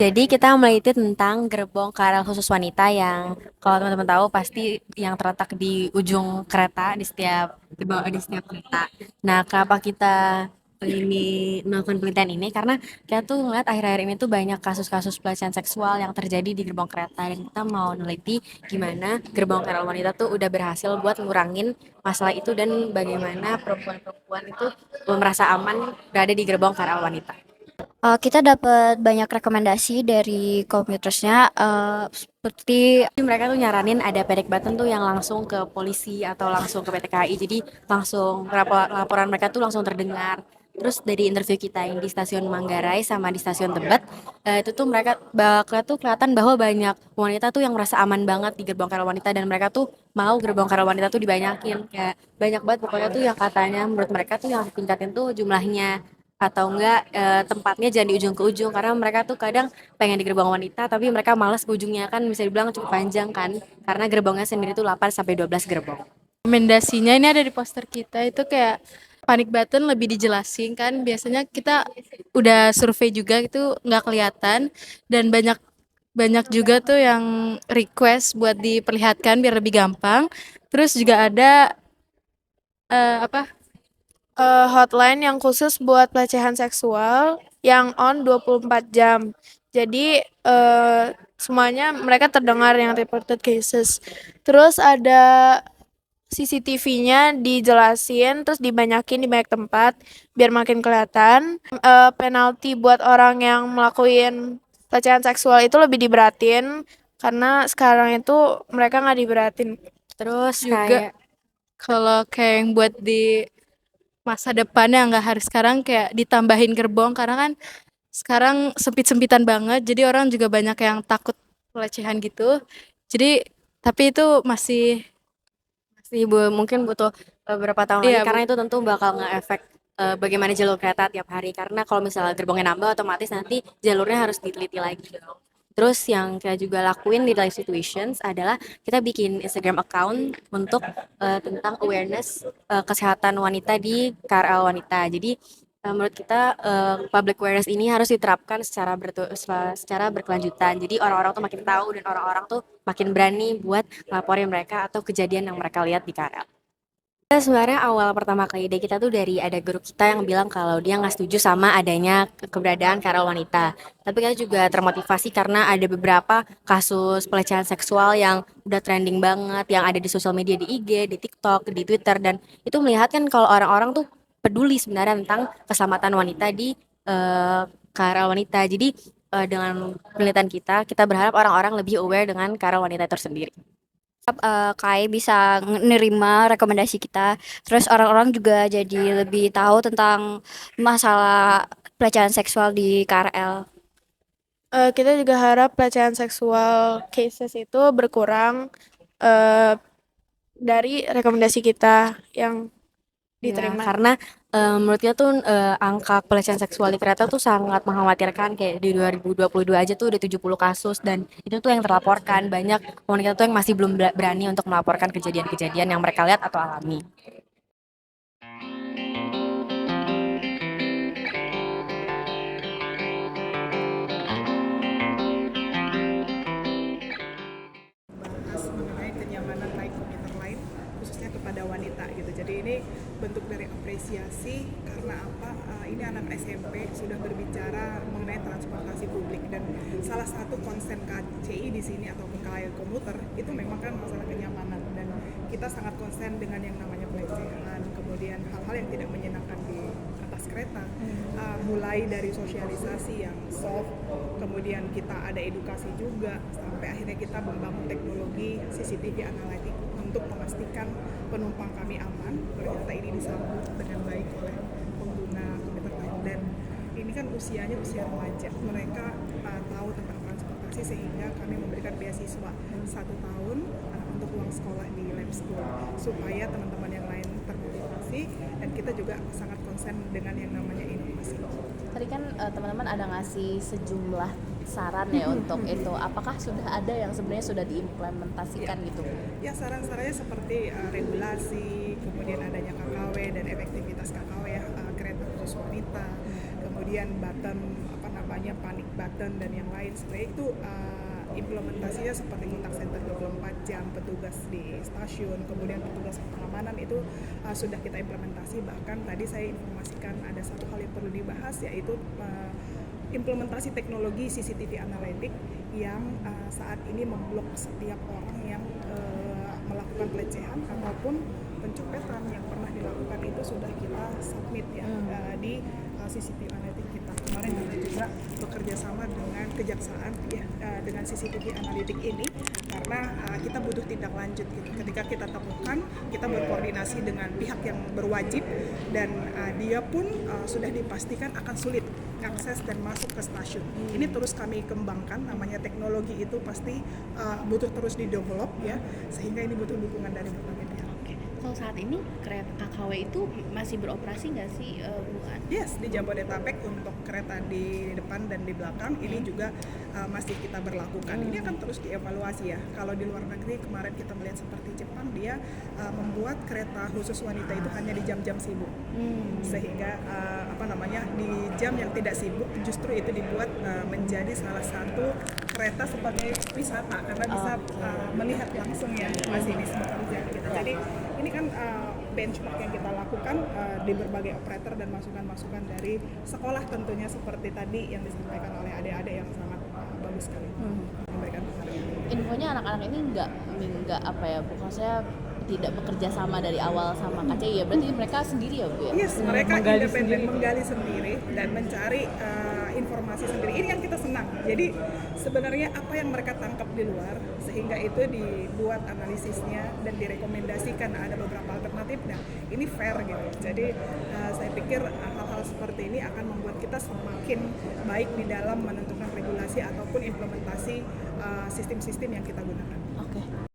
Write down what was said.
Jadi kita meliti tentang gerbong KRL khusus wanita yang kalau teman-teman tahu pasti yang terletak di ujung kereta di setiap kereta. Nah, kenapa kita melakukan penelitian ini? Karena kita tuh ngeliat akhir-akhir ini tuh banyak kasus-kasus pelecehan seksual yang terjadi di gerbong kereta dan kita mau neliti gimana gerbong KRL wanita tuh udah berhasil buat ngurangin masalah itu dan bagaimana perempuan-perempuan itu merasa aman berada di gerbong KRL wanita. Kita dapat banyak rekomendasi dari komputersnya, seperti Mereka tuh nyaranin ada panic button tuh yang langsung ke polisi atau langsung ke PT KAI, jadi langsung laporan mereka tuh langsung terdengar. Terus dari interview kita yang di stasiun Manggarai sama di stasiun Tebet, itu tuh mereka bakal tuh kelihatan bahwa banyak wanita tuh yang merasa aman banget di gerbong KRL wanita dan mereka tuh mau gerbong KRL wanita tuh dibanyakin, kayak banyak banget pokoknya tuh yang katanya menurut mereka tuh yang ditingkatin tuh jumlahnya atau enggak tempatnya jangan di ujung ke ujung karena mereka tuh kadang pengen di gerbang wanita tapi mereka malas ke ujungnya, kan bisa dibilang cukup panjang kan karena gerbongnya sendiri tuh 8 sampai 12 gerbong. Rekomendasinya ini ada di poster kita itu kayak panic button lebih dijelasin kan biasanya kita udah survei juga itu nggak kelihatan dan banyak banyak juga tuh yang request buat diperlihatkan biar lebih gampang. Terus juga ada apa hotline yang khusus buat pelecehan seksual yang on 24 jam. Jadi semuanya mereka terdengar yang reported cases. Terus ada CCTV-nya dijelasin terus dibanyakin di banyak tempat biar makin kelihatan. Penalti buat orang yang melakukan pelecehan seksual itu lebih diberatin karena sekarang itu mereka nggak diberatin. Terus Juga kayak kalau kayak yang buat di masa depannya nggak harus sekarang kayak ditambahin gerbong karena kan sekarang sempit-sempitan banget jadi orang juga banyak yang takut pelecehan gitu. Jadi tapi itu masih masih mungkin butuh beberapa tahun lagi iya karena itu tentu bakal nge-efek bagaimana jalur kereta tiap hari karena kalau misalnya gerbongnya nambah otomatis nanti jalurnya harus diteliti lagi dong. Terus yang kita juga lakuin di live situations adalah kita bikin Instagram account untuk tentang awareness kesehatan wanita di KRL wanita. Jadi menurut kita public awareness ini harus diterapkan secara berkelanjutan. Jadi orang-orang tuh makin tahu dan orang-orang tuh makin berani buat laporin mereka atau kejadian yang mereka lihat di KRL. Kita sebenarnya awal pertama kali ide kita tuh dari ada guru kita yang bilang kalau dia nggak setuju sama adanya keberadaan KRL wanita. Tapi kita juga termotivasi karena ada beberapa kasus pelecehan seksual yang udah trending banget, yang ada di sosial media di IG, di TikTok, di Twitter, dan itu melihatkan kalau orang-orang tuh peduli sebenarnya tentang keselamatan wanita di KRL wanita. Jadi dengan penelitian kita berharap orang-orang lebih aware dengan KRL wanita itu sendiri. KAI bisa nerima rekomendasi kita. Terus orang-orang juga jadi lebih tahu tentang masalah pelecehan seksual di KRL. Kita juga harap pelecehan seksual cases itu berkurang eh, dari rekomendasi kita yang Ya, diterima. karena menurut dia tuh angka pelecehan seksual di kereta tuh sangat mengkhawatirkan, kayak di 2022 aja tuh udah 70 kasus dan itu tuh yang terlaporkan. Banyak wanita tuh yang masih belum berani untuk melaporkan kejadian-kejadian yang mereka lihat atau alami. Bahas mengenai kenyamanan naik komuter lain khususnya kepada wanita gitu. Jadi ini bentuk dari apresiasi karena apa? Ini anak SMP sudah berbicara mengenai transportasi publik dan salah satu konsen KCI di sini ataupun KAI komuter itu memang kan masalah kenyamanan dan kita sangat konsen dengan yang namanya pelecehan, kemudian hal-hal yang tidak menyenangkan di atas kereta. Mulai dari sosialisasi yang soft, kemudian kita ada edukasi juga sampai akhirnya kita membangun teknologi CCTV analitik untuk memastikan penumpang kami aman. Ternyata ini disambut dengan baik oleh pengguna komuter lain dan ini kan usianya usia remaja, mereka tahu tentang transportasi sehingga kami memberikan beasiswa 1 tahun untuk uang sekolah di lab school supaya teman-teman yang lain termotivasi dan kita juga sangat konsen dengan yang namanya inovasi. Tadi kan teman-teman ada ngasih sejumlah saran ya untuk itu. Apakah sudah ada yang sebenarnya sudah diimplementasikan gitu? Ya, saran-sarannya seperti regulasi, kemudian adanya KKW dan efektivitas KKW ya, kereta khusus wanita, kemudian button namanya panic button dan yang lain. Sebenarnya itu implementasinya seperti kontak center 24 jam, petugas di stasiun, kemudian petugas pengamanan itu sudah kita implementasi. Bahkan tadi saya informasikan ada satu hal yang perlu dibahas, yaitu implementasi teknologi CCTV analitik yang saat ini memblok setiap orang yang melakukan pelecehan ataupun pencopetan yang pernah dilakukan, itu sudah kita submit ya di CCTV analitik kita. Kemarin kita juga bekerja sama dengan kejaksaan ya dengan CCTV analitik ini karena kita butuh tindak lanjut gitu. Ketika kita temukan, kita berkoordinasi dengan pihak yang berwajib dan dia pun sudah dipastikan akan sulit akses dan masuk ke stasiun. Ini terus kami kembangkan, namanya teknologi itu pasti butuh terus di-develop ya, sehingga ini butuh dukungan dari berbagai pihak. Kalau saat ini kereta KKW itu masih beroperasi nggak sih, Bu An? Yes, di Jabodetabek untuk kereta di depan dan di belakang ini juga masih kita berlakukan. Ini akan terus dievaluasi ya. Kalau di luar negeri kemarin kita melihat seperti Jepang, dia membuat kereta khusus wanita itu hanya di jam-jam sibuk. Sehingga di jam yang tidak sibuk justru itu dibuat menjadi salah satu kereta sebagai wisata karena bisa melihat langsung ya masinis bekerja gitu. Jadi ini kan benchmark yang kita lakukan di berbagai operator dan masukan-masukan dari sekolah tentunya seperti tadi yang disampaikan oleh adik-adik yang sangat bagus sekali memberikan penghargaan. Infonya anak-anak ini nggak bukan saya tidak bekerja sama dari awal sama KCI ya, berarti mereka sendiri ya Bu ya? Yes, mereka independen menggali sendiri dan mencari informasi sendiri. Ini yang kita senang. Jadi sebenarnya apa yang mereka tangkap di luar sehingga itu dibuat analisisnya dan direkomendasikan ada beberapa alternatif. Nah, ini fair gitu. Jadi saya pikir hal-hal seperti ini akan membuat kita semakin baik di dalam menentukan regulasi ataupun implementasi sistem-sistem yang kita gunakan. Oke.